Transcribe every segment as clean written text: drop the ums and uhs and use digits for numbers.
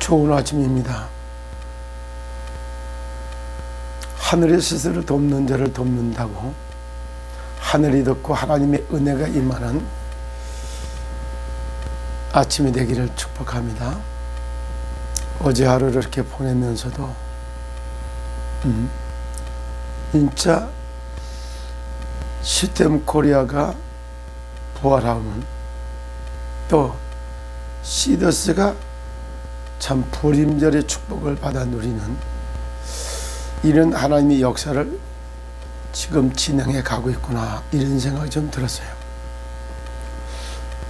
좋은 아침입니다. 하늘이 스스로 돕는 자를 돕는다고 하늘이 듣고 하나님의 은혜가 임하는 아침이 되기를 축복합니다. 어제 하루를 이렇게 보내면서도 진짜 시스템 코리아가 부활하면 또 시더스가 참 부림절의 축복을 받아 누리는 이런 하나님의 역사를 지금 진행해 가고 있구나, 이런 생각이 좀 들었어요.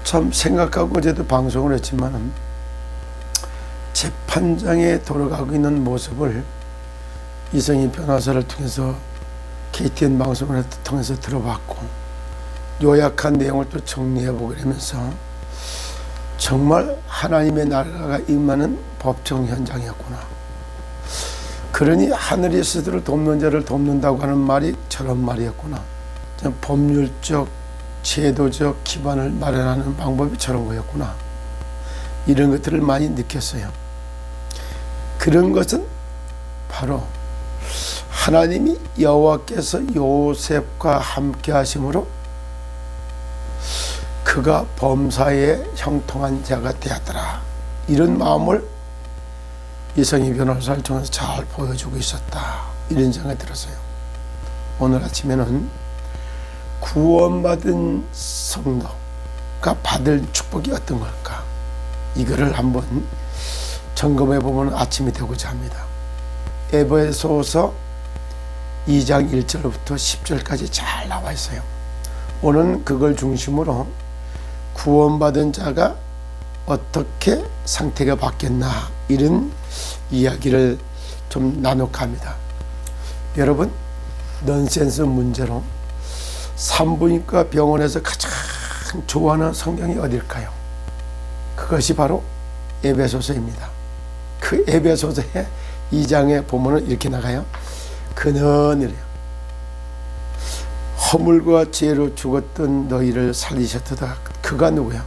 참 생각하고 어제도 방송을 했지만 재판장에 돌아가고 있는 모습을 이성희 변호사를 통해서 KTN 방송을 통해서 들어봤고 요약한 내용을 또 정리해보고 그러면서 정말 하나님의 나라가 임하는 법정 현장이었구나. 그러니 하늘이 스스로 돕는 자를 돕는다고 하는 말이 저런 말이었구나. 법률적 제도적 기반을 마련하는 방법이 저런 거였구나. 이런 것들을 많이 느꼈어요. 그런 것은 바로 하나님이 여호와께서 요셉과 함께 하심으로 그가 범사에 형통한 자가 되었더라, 이런 마음을 이성희 변호사를 통해서 잘 보여주고 있었다, 이런 생각이 들었어요. 오늘 아침에는 구원받은 성도가 받을 축복이 어떤 걸까, 이거를 한번 점검해 보면 아침이 되고자 합니다. 에베소서 2장 1절부터 10절까지 잘 나와 있어요. 오늘은 그걸 중심으로 구원받은 자가 어떻게 상태가 바뀌었나, 이런 이야기를 좀 나누고 합니다. 여러분, 넌센스 문제로 산부인과 병원에서 가장 좋아하는 성경이 어딜까요? 그것이 바로 에베소서입니다. 그 에베소서의 2장에 보면 이렇게 나가요. 그는 허물과 죄로 죽었던 너희를 살리셨도다. 그가 누구야?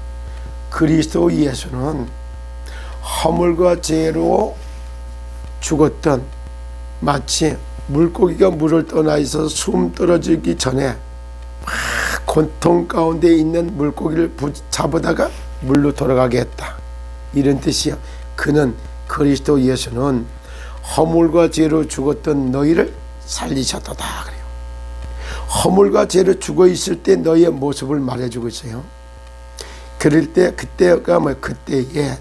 그리스도 예수는 허물과 죄로 죽었던, 마치 물고기가 물을 떠나 있어서 숨 떨어지기 전에 막 고통 가운데 있는 물고기를 잡아다가 물로 돌아가게 했다, 이런 뜻이야. 그는, 그리스도 예수는 허물과 죄로 죽었던 너희를 살리셨도다 그래요. 허물과 죄로 죽어 있을 때 너희의 모습을 말해주고 있어요. 그럴 때, 그때가 그때에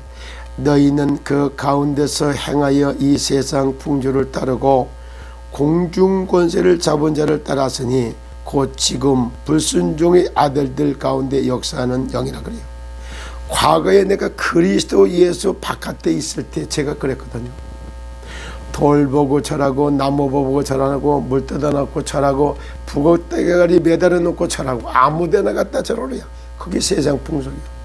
너희는 그 가운데서 행하여 이 세상 풍조를 따르고 공중 권세를 잡은 자를 따랐으니 곧 지금 불순종의 아들들 가운데 역사하는 영이라 그래요. 과거에 내가 그리스도 예수 바깥에 있을 때 제가 그랬거든요. 돌 보고 절하고 나무 보고 절하고 물 뜯어 놓고 절하고 북어대가리 매달아 놓고 절하고 아무데나 갖다 절하래요. 그게 세상 풍속이에요.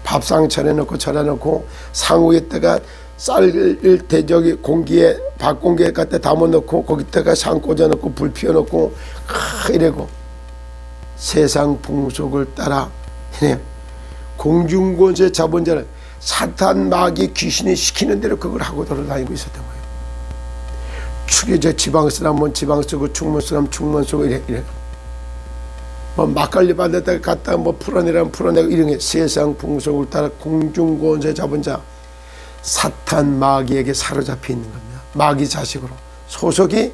밥상 차려놓고 절해놓고 상우에다가 쌀을 대저기 공기에 밥 공기에 갖다 담아놓고 거기다가 상 꽂아놓고 불 피워놓고 이래고 세상 풍속을 따라 공중권세 잡은 자는 사탄 마귀 귀신이 시키는 대로 그걸 하고 돌아다니고 있었던 거예요. 축에 지방 쓰라면 지방 쓰고 충문 쓰라면 충문 쓰고 이래. 뭐 막걸리 받았다가 갖다가 뭐 풀어내라면 풀어내고 이런 게 세상 풍속을 따라 공중권세 잡은 자, 사탄 마귀에게 사로잡혀 있는 겁니다. 마귀 자식으로 소속이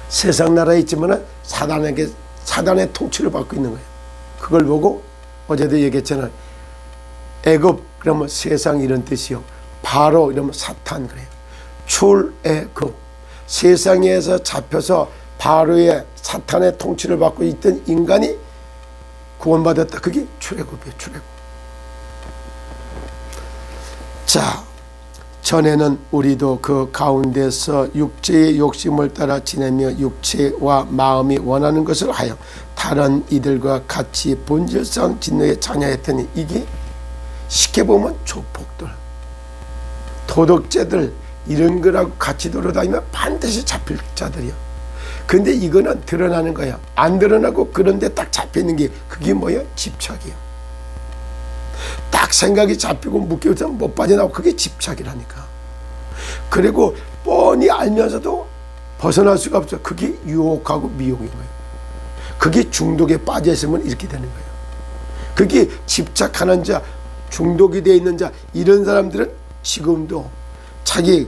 세상 나라에 있지만 사단의 통치를 받고 있는 거예요. 그걸 보고 어제도 얘기했잖아요. 애굽 그러면 세상 이런 뜻이요. 바로 이러면 사탄 그래요. 출애굽, 세상에서 잡혀서 바로의 사탄의 통치를 받고 있던 인간이 구원받았다. 그게 출애굽이에요. 출애굽. 자, 전에는 우리도 그 가운데서 육체의 욕심을 따라 지내며 육체와 마음이 원하는 것을 하여 다른 이들과 같이 본질상 진노에 자녀했더니, 이게 쉽게 보면 조폭들, 도덕죄들 이런 거라고 같이 돌아다니면 반드시 잡힐 자들이요. 근데 이거는 드러나는 거야. 안 드러나고 그런데 딱 잡히는 게 그게 뭐야? 집착이요. 딱 생각이 잡히고 묶여서 못 빠져나오고 그게 집착이라니까. 그리고 뻔히 알면서도 벗어날 수가 없어. 그게 유혹하고 미혹인 거예요. 그게 중독에 빠져 있으면 이렇게 되는 거예요. 그게 집착하는 자, 중독이 되어 있는 자, 이런 사람들은 지금도 자기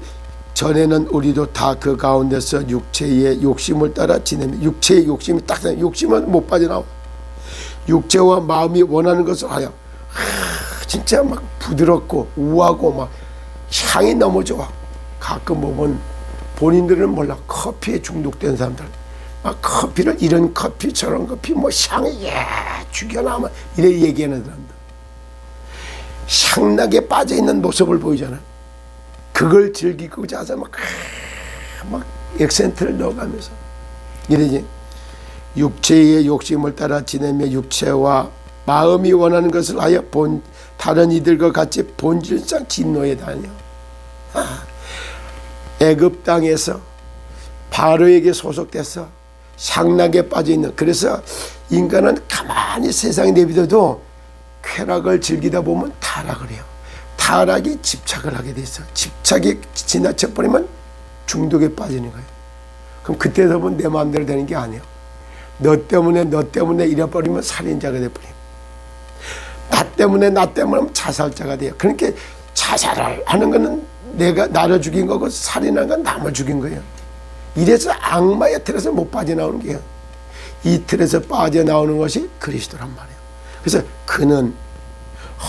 전에는 우리도 다 그 가운데서 육체의 욕심을 따라 지내면, 육체의 욕심이 딱 욕심은 못 빠져나와. 육체와 마음이 원하는 것을 하여 진짜 막 부드럽고 우아하고 막 향이 너무 좋아. 가끔 보면 본인들은 몰라. 커피에 중독된 사람들 막 커피를 이런 커피 저런 커피 뭐 향이 죽여나 막 이래 얘기하는 사람들, 향나게 빠져있는 모습을 보이잖아. 그걸 즐기고자 해서 막 액센트를 넣어가면서 이러지. 육체의 욕심을 따라 지내며 육체와 마음이 원하는 것을 하여 다른 이들과 같이 본질상 진노에 다녀. 애굽 땅에서 바로에게 소속돼서 향락에 빠져있는, 그래서 인간은 가만히 세상에 내비둬도 쾌락을 즐기다 보면 타락을 해요. 타락이 집착을 하게 돼 있어. 집착이 지나쳐버리면 중독에 빠지는 거예요. 그럼 그때서 보면 내 마음대로 되는 게 아니에요. 너 때문에 잃어버리면 살인자가 돼버려요. 나 때문에 하면 자살자가 돼요. 그러니까 자살을 하는 거는 내가 나를 죽인 거고, 살인한 건 남을 죽인 거예요. 이래서 악마의 틀에서 못 빠져나오는 게요. 이 틀에서 빠져나오는 것이 그리스도란 말이에요. 그래서 그는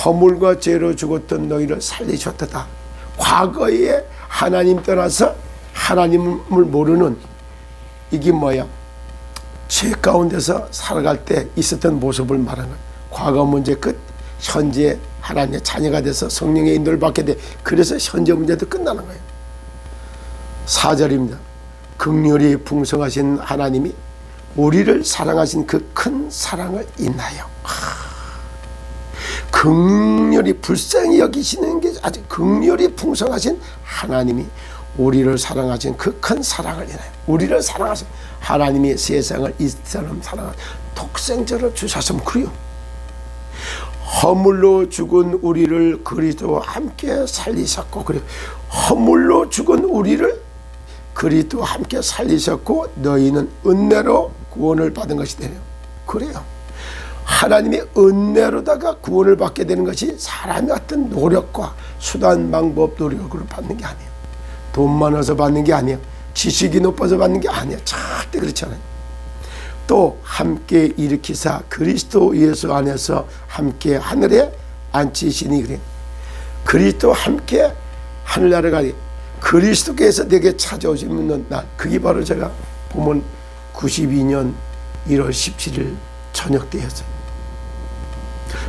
허물과 죄로 죽었던 너희를 살리셨다. 과거에 하나님 떠나서 하나님을 모르는, 이게 뭐야? 죄 가운데서 살아갈 때 있었던 모습을 말하는 거예요. 과거 문제 끝, 현재 하나님의 자녀가 돼서 성령의 인도를 받게 돼. 그래서 현재 문제도 끝나는 거예요. 4절입니다. 긍휼이 풍성하신 하나님이 우리를 사랑하신 그 큰 사랑을 인하여, 긍휼이 불쌍히 여기시는 게 아주 긍휼이 풍성하신 하나님이 우리를 사랑하신 그 큰 사랑을 인하여, 우리를 사랑하신 하나님이 세상을 이처럼 사랑하신 독생자를 주셨으면 그래요. 허물로 죽은 우리를 그리스도와 함께 살리셨고, 그래 허물로 죽은 우리를 그리스도와 함께 살리셨고 너희는 은혜로 구원을 받은 것이 되네요. 그래요. 하나님의 은혜로다가 구원을 받게 되는 것이 사람의 어떤 노력과 수단, 방법, 노력으로 받는 게 아니에요. 돈 많아서 받는 게 아니에요. 지식이 높아서 받는 게 아니에요. 절대 그렇지 않아요. 또 함께 일으키사 그리스도 예수 안에서 함께 하늘에 앉히시니, 그래 그리스도 함께 하늘나라에 가리, 그리스도께서 내게 찾아오시는 날, 그게 바로 제가 보면 92년 1월 17일 저녁 때였어요.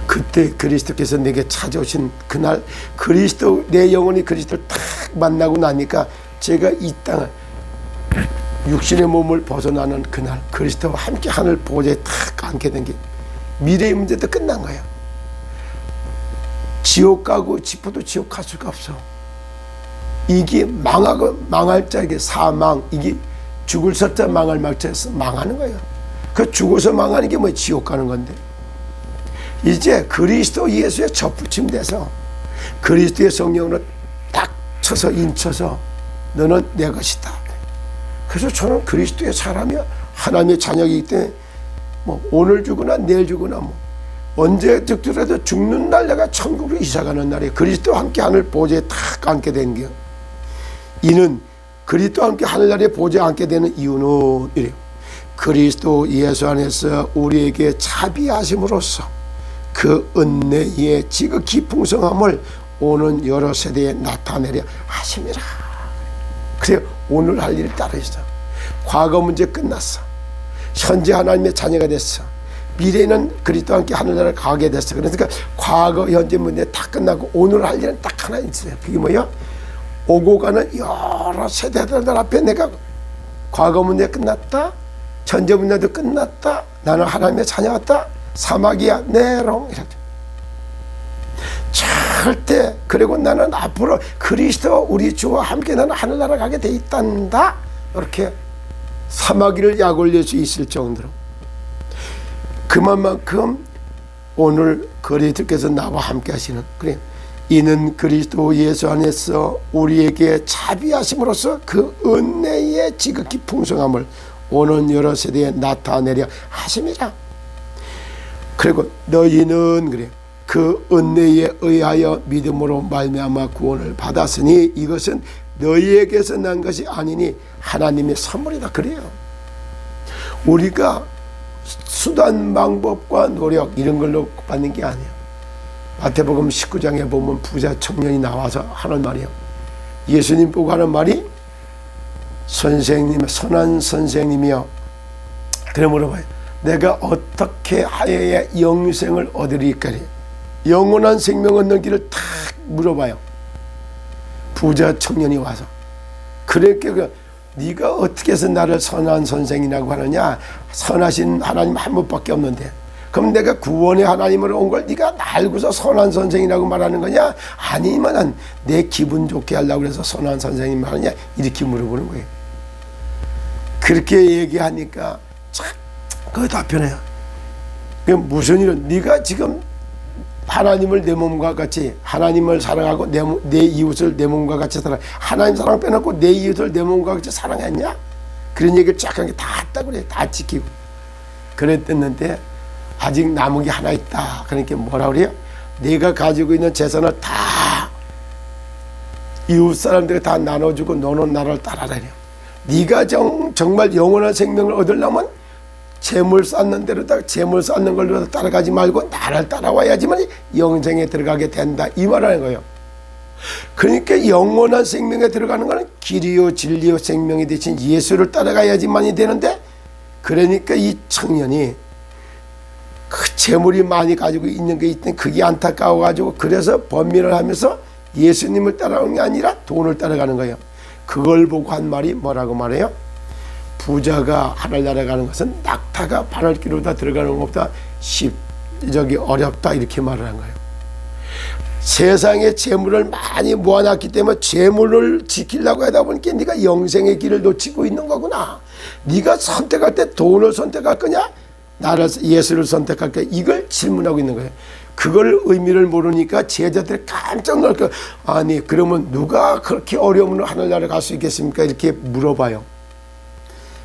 그때 그리스도께서 내게 찾아오신 그날, 그리스도, 내 영혼이 그리스도를 딱 만나고 나니까 제가 이 땅을, 육신의 몸을 벗어나는 그날, 그리스도와 함께 하늘 보좌에 딱 앉게 된 게 미래의 문제도 끝난 거예요. 지옥 가고 싶어도 지옥 갈 수가 없어. 이게 망하고 망할 자, 이게 사망, 이게 죽을 섰자 망할 막자에서 망하는 거예요. 그 죽어서 망하는 게 뭐 지옥 가는 건데, 이제 그리스도 예수에 접붙임돼서 그리스도의 성령으로 딱 쳐서 인쳐서 너는 내 것이다. 그래서 저는 그리스도의 사람이야. 하나님의 자녀이기 때문에 뭐 오늘 죽으나 내일 죽으나 뭐 언제 죽더라도 죽는 날 내가 천국으로 이사가는 날에 그리스도와 함께 하늘 보좌에 탁 앉게 된 게, 이는 그리스도와 함께 하늘나라에 보좌에 앉게 되는 이유는 이래요. 그리스도 예수 안에서 우리에게 자비하심으로써 그 은혜의 지극히 풍성함을 오는 여러 세대에 나타내려 하심이라. 그래요. 오늘 할 일을 따로 있어. 과거 문제 끝났어. 현재 하나님의 자녀가 됐어. 미래는 그리스도와 함께 하늘나라를 가게 됐어. 그러니까 과거 현재 문제 다 끝나고 오늘 할 일은 딱 하나 있어요. 그게 뭐야? 오고 가는 여러 세대들 앞에 내가 과거 문제 끝났다, 현재 문제도 끝났다, 나는 하나님의 자녀였다, 사막이야 네롱 이렇게 절대. 그리고 나는 앞으로 그리스도 우리 주와 함께 나는 하늘나라 가게 돼 있단다, 이렇게 사마귀를 약 올릴 수 있을 정도로. 그만큼 오늘 그리스도께서 나와 함께 하시는, 그래, 이는 그리스도 예수 안에서 우리에게 자비하심으로써 그 은혜의 지극히 풍성함을 오는 여러 세대에 나타내려 하심이라. 그리고 너희는, 그래, 그 은혜에 의하여 믿음으로 말미암아 구원을 받았으니 이것은 너희에게서 난 것이 아니니 하나님의 선물이다. 그래요. 우리가 수단, 방법과 노력 이런 걸로 받는 게 아니에요. 마태복음 19장에 보면 부자 청년이 나와서 하는 말이에요. 예수님 보고 하는 말이, 선생님, 선한 선생님이여, 그래 물어봐요. 내가 어떻게 하여야 영생을 얻으리까? 영원한 생명 얻는 길을 탁 물어봐요. 부자 청년이 와서. 그러니까 네가 어떻게 해서 나를 선한 선생이라고 하느냐? 선하신 하나님 한 분밖에 없는데, 그럼 내가 구원의 하나님으로 온 걸 네가 알고서 선한 선생이라고 말하는 거냐? 아니면은 내 기분 좋게 하려고 해서 선한 선생님 말하냐? 이렇게 물어보는 거예요. 그렇게 얘기하니까 그 답변해요. 무슨 일은, 네가 지금 하나님을 내 몸과 같이, 하나님을 사랑하고 내 이웃을 내 몸과 같이 사랑, 하나님 사랑 빼놓고 내 이웃을 내 몸과 같이 사랑했냐? 그런 얘기를 쫙 한 게 다 했다고 그래. 다 지키고. 그랬는데 아직 남은 게 하나 있다. 그러니까 뭐라 그래요? 내가 가지고 있는 재산을 다 이웃 사람들에게 다 나눠주고 너는 나를 따라라. 네가 정말 영원한 생명을 얻으려면 재물 쌓는 대로다, 재물 쌓는 걸로 따라가지 말고 나를 따라와야지만 영생에 들어가게 된다, 이 말하는 거예요. 그러니까 영원한 생명에 들어가는 것은 길이요 진리요 생명이 되신 예수를 따라가야지만이 되는데, 그러니까 이 청년이 그 재물이 많이 가지고 있는 게 있더니 그게 안타까워 가지고, 그래서 번민을 하면서 예수님을 따라오는 게 아니라 돈을 따라가는 거예요. 그걸 보고 한 말이 뭐라고 말해요? 부자가 하늘나라 가는 것은 낙타가 바늘기로다 들어가는 것보다 어렵다, 이렇게 말을 한 거예요. 세상에 재물을 많이 모아놨기 때문에 재물을 지키려고 하다 보니까 네가 영생의 길을 놓치고 있는 거구나. 네가 선택할 때 돈을 선택할 거냐, 나를, 예수를 선택할 거냐, 이걸 질문하고 있는 거예요. 그걸 의미를 모르니까 제자들이 깜짝 놀랄 거예요. 아니 그러면 누가 그렇게 어려움으로 하늘나라 갈 수 있겠습니까? 이렇게 물어봐요.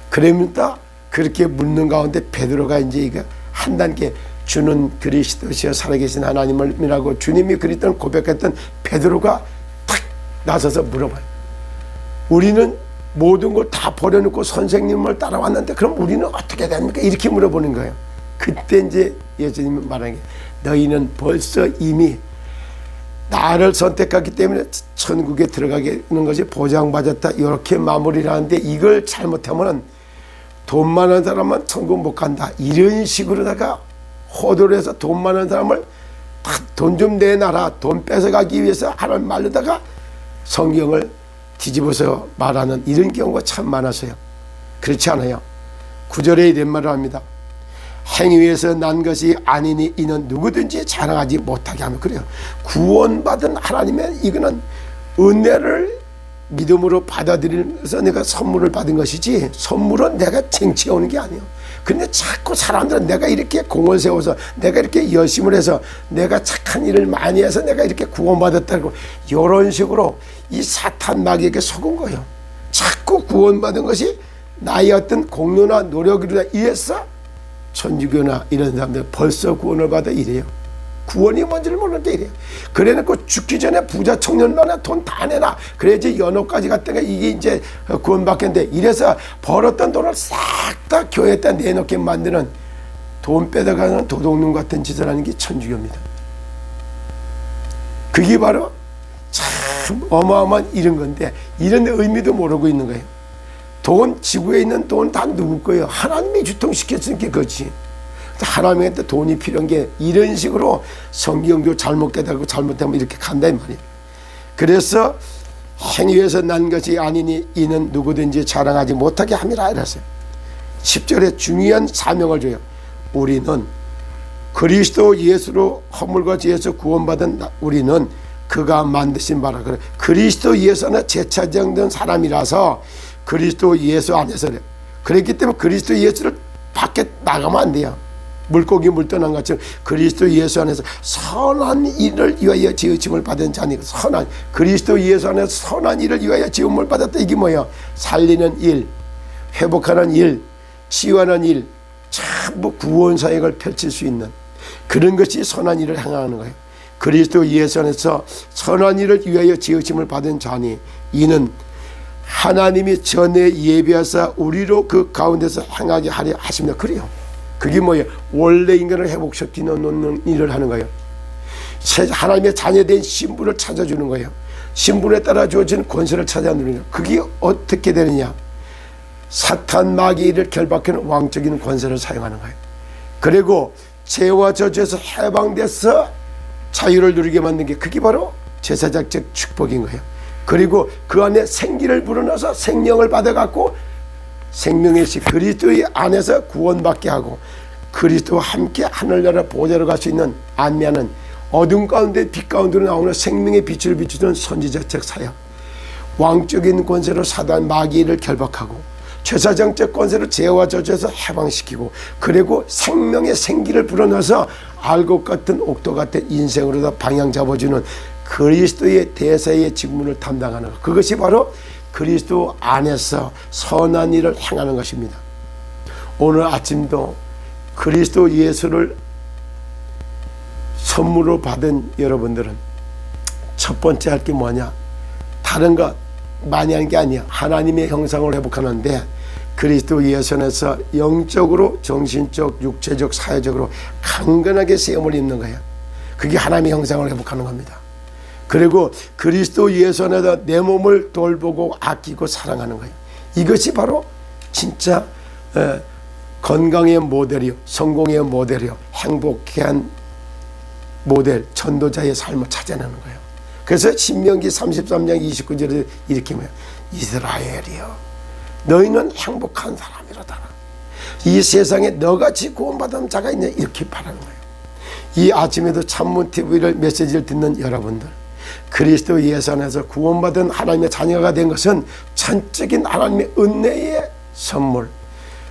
그러니까 그렇게 묻는 가운데 베드로가 이제 이거 한 단계, 주는 그리스도시여 살아계신 하나님이라고 주님이 그랬던 고백했던 베드로가 탁 나서서 물어봐요. 우리는 모든 걸 다 버려놓고 선생님을 따라왔는데 그럼 우리는 어떻게 됩니까? 이렇게 물어보는 거예요. 그때 이제 예수님이 말하는 게, 너희는 벌써 이미 나를 선택했기 때문에 천국에 들어가게 하는 것이 보장받았다, 이렇게 마무리를 하는데, 이걸 잘못하면 돈 많은 사람은 천국 못 간다, 이런 식으로다가 호도를 해서 돈 많은 사람을 돈 좀 내놔라, 돈 뺏어가기 위해서 하는 말로다가 성경을 뒤집어서 말하는 이런 경우가 참 많았어요. 그렇지 않아요. 9절에 이런 말을 합니다. 행위에서 난 것이 아니니 이는 누구든지 자랑하지 못하게 하면, 그래요. 구원받은 하나님의 이거는 은혜를 믿음으로 받아들이면서 내가 선물을 받은 것이지, 선물은 내가 쟁취해오는 게 아니에요. 근데 자꾸 사람들은 내가 이렇게 공을 세워서, 내가 이렇게 열심을 해서, 내가 착한 일을 많이 해서 내가 이렇게 구원받았다고, 이런 식으로 이 사탄 마귀에게 속은 거예요. 자꾸 구원받은 것이 나의 어떤 공로나 노력으로 인해서 천주교나 이런 사람들 벌써 구원을 받아 이래요. 구원이 뭔지를 모르는데 이래요. 그래놓고 죽기 전에 부자 청년만에 돈 다 내놔, 그래야지 연옥까지 갔다가 이게 이제 구원받겠는데, 이래서 벌었던 돈을 싹 다 교회에다 내놓게 만드는, 돈 빼다가는 도둑놈 같은 짓을 하는 게 천주교입니다. 그게 바로 참 어마어마한 이런 건데, 이런 의미도 모르고 있는 거예요. 돈, 지구에 있는 돈 다 누구 거예요? 하나님이 유통시켰으니까 그렇지. 하나님한테 돈이 필요한 게, 이런 식으로 성경도 잘못 깨달고 잘못하면 이렇게 간다 이 말이에요. 그래서 행위에서 난 것이 아니니 이는 누구든지 자랑하지 못하게 함이라 이랬어요. 10절에 중요한 사명을 줘요. 우리는 그리스도 예수로 허물과 죄에서 구원받은 우리는 그가 만드신 바라. 그래, 그리스도 예수 안에 재차정된 사람이라서 그리스도 예수 안에서 그랬기 때문에 그리스도 예수를 밖에 나가면 안 돼요. 물고기 물 떠난 것처럼 그리스도 예수 안에서 선한 일을 위하여 지으심을 받은 자니, 선한 그리스도 예수 안에서 선한 일을 위하여 지음을 받았다. 이게 뭐야? 살리는 일, 회복하는 일, 치유하는 일, 전부 구원 사역을 펼칠 수 있는 그런 것이 선한 일을 행하는 거예요. 그리스도 예수 안에서 선한 일을 위하여 지으심을 받은 자니 이는 하나님이 전에 예비하사 우리로 그 가운데서 행하게 하려 하십니다. 그래요. 그게 뭐예요? 원래 인간을 회복시켜 놓는 일을 하는 거예요. 하나님의 자녀된 신분을 찾아주는 거예요. 신분에 따라 주어진 권세를 찾아주는 거예요. 그게 어떻게 되느냐? 사탄 마귀를 결박하는 왕적인 권세를 사용하는 거예요. 그리고 죄와 저주에서 해방돼서 자유를 누리게 만든 게 그게 바로 제사장적 축복인 거예요. 그리고 그 안에 생기를 불어넣어서 생명을 받아갖고 생명의 시 그리스도의 안에서 구원받게 하고 그리스도와 함께 하늘나라 보좌로 갈 수 있는 안면은 어둠 가운데 빛 가운데로 나오는 생명의 빛을 비추는 선지자적 사역, 왕적인 권세로 사단 마귀를 결박하고 제사장적 권세로 죄와 저주에서 해방시키고 그리고 생명의 생기를 불어넣어서 알곡 같은 옥토 같은 인생으로 다 방향 잡아주는 그리스도의 대사의 직무를 담당하는 것, 그것이 바로 그리스도 안에서 선한 일을 행하는 것입니다. 오늘 아침도 그리스도 예수를 선물로 받은 여러분들은 첫 번째 할 게 뭐냐? 다른 것 많이 하는 게 아니야. 하나님의 형상을 회복하는데 그리스도 예수 안에서 영적으로, 정신적, 육체적, 사회적으로 강건하게 세움을 입는 거야. 그게 하나님의 형상을 회복하는 겁니다. 그리고 그리스도 예수 안에서 내 몸을 돌보고 아끼고 사랑하는 거예요. 이것이 바로 진짜 건강의 모델이요, 성공의 모델이요, 행복한 모델, 전도자의 삶을 찾아내는 거예요. 그래서 신명기 33장 29절에 이렇게 말해요. 이스라엘이여, 너희는 행복한 사람이로다. 이 세상에 너같이 구원받은 자가 있냐, 이렇게 바라는 거예요. 이 아침에도 찬문TV를 메시지를 듣는 여러분들, 그리스도 예수 안에서 구원받은 하나님의 자녀가 된 것은 전적인 하나님의 은혜의 선물,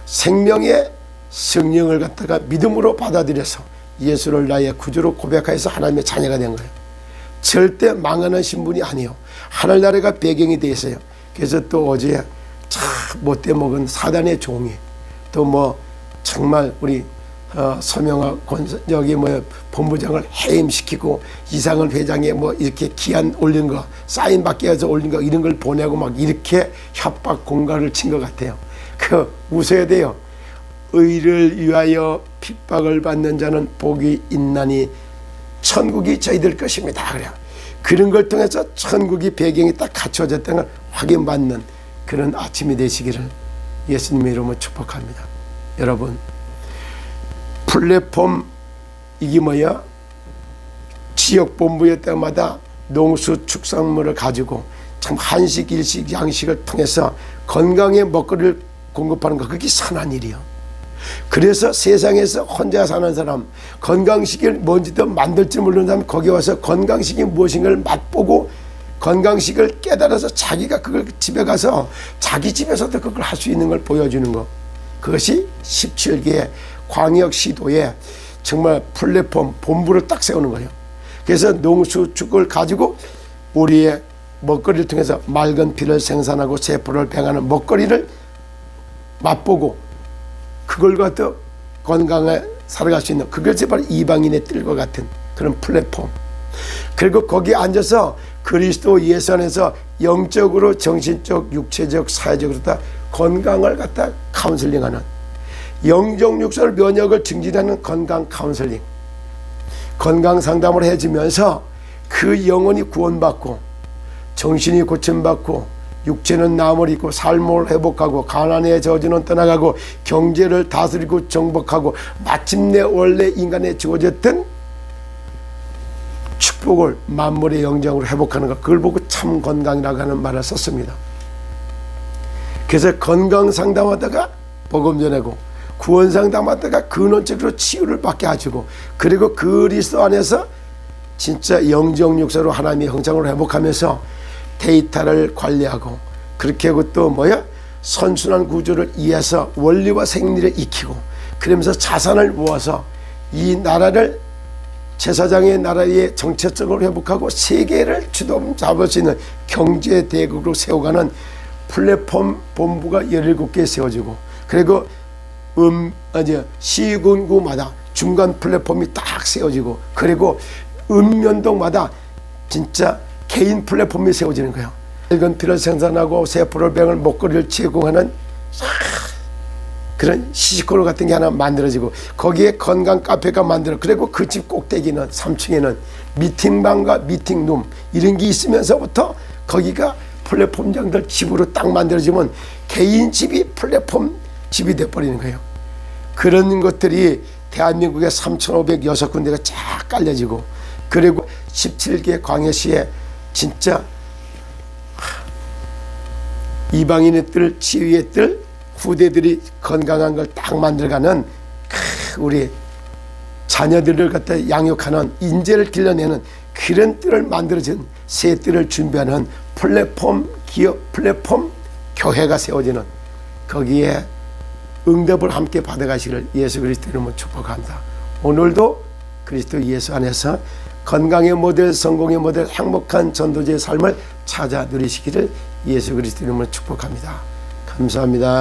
생명의 성령을 갖다가 믿음으로 받아들여서 예수를 나의 구주로 고백하여서 하나님의 자녀가 된 거예요. 절대 망하는 신분이 아니에요. 하늘나라가 배경이 되어 있어요. 그래서 또 어제 참 못돼 먹은 사단의 종이 또 뭐 정말 우리 서명하 여기 뭐 본부장을 해임시키고 이상을 회장에 뭐 이렇게 기한 올린 거, 사인 받게 해서 올린 거, 이런 걸 보내고 막 이렇게 협박 공갈을 친 것 같아요. 그 웃어야 돼요. 의를 위하여 핍박을 받는 자는 복이 있나니 천국이 저희들 것입니다. 그래요. 그런 걸 통해서 천국이 배경이 딱 갖춰졌다는 걸 확인받는 그런 아침이 되시기를 예수님의 이름으로 축복합니다. 여러분, 플랫폼 이게 뭐야? 지역본부에 때마다 농수 축산물을 가지고 참 한식, 일식, 양식을 통해서 건강의 먹거리를 공급하는 거, 그게 선한 일이요. 그래서 세상에서 혼자 사는 사람, 건강식을 뭔지도 만들지 모르는 사람, 거기 와서 건강식이 무엇인가를 맛보고 건강식을 깨달아서 자기가 그걸 집에 가서 자기 집에서도 그걸 할 수 있는 걸 보여주는 거, 그것이 17개의 광역시도에 정말 플랫폼 본부를 딱 세우는 거예요. 그래서 농수축을 가지고 우리의 먹거리를 통해서 맑은 피를 생산하고 세포를 배양하는 먹거리를 맛보고 그걸 갖다 건강에 살아갈 수 있는, 그것이 바로 이방인의 뜰과 같은 그런 플랫폼. 그리고 거기에 앉아서 그리스도 예수 안에서 영적으로, 정신적, 육체적, 사회적으로 다 건강을 갖다 카운슬링하는, 영적 육설 면역을 증진하는 건강 카운슬링, 건강 상담을 해주면서 그 영혼이 구원받고 정신이 고침받고 육체는 남을 입고 삶을 회복하고 가난의 저주는 떠나가고 경제를 다스리고 정복하고 마침내 원래 인간에 주어졌던 축복을 만물의 영장으로 회복하는 것, 그걸 보고 참 건강이라고 하는 말을 썼습니다. 그래서 건강 상담하다가 복음 전하고 구원 상담하다가 근원적으로 치유를 받게 하시고, 그리고 그리스도 안에서 진짜 영적 육사로 하나님의 형상으로 회복하면서 데이터를 관리하고, 그렇게 하고 또 뭐야? 선순환 구조를 이해해서 원리와 생리를 익히고, 그러면서 자산을 모아서 이 나라를 제사장의 나라의 정체성을 회복하고 세계를 주도 잡을 수 있는 경제 대국으로 세워가는 플랫폼 본부가 17개 세워지고, 그리고 시군구마다 중간 플랫폼이 딱 세워지고, 그리고 읍면동마다 진짜 개인 플랫폼이 세워지는 거예요. 맑은 피를 생산하고 세포로병을 먹거리를 제공하는 그런 시식코너 같은 게 하나 만들어지고, 거기에 건강 카페가 만들어, 그리고 그 집 꼭대기는 3층에는 미팅방과 미팅룸 이런 게 있으면서부터 거기가 플랫폼장들 집으로 딱 만들어지면 개인 집이 플랫폼 집이 돼버리는 거예요. 그런 것들이 대한민국에 3,506군데가 쫙 깔려지고, 그리고 17개 광해시에 진짜 이방인의 뜰, 치유의 뜰, 후대들이 건강한 걸 딱 만들어가는 우리 자녀들을 갖다 양육하는 인재를 길러내는 그런 뜰을 만들어진 새 뜰을 준비하는 플랫폼 기업, 플랫폼 교회가 세워지는, 거기에 응답을 함께 받아가시기를 예수 그리스도 이름으로 축복합니다. 오늘도 그리스도 예수 안에서 건강의 모델, 성공의 모델, 행복한 전도자의 삶을 찾아 누리시기를 예수 그리스도 이름으로 축복합니다. 감사합니다.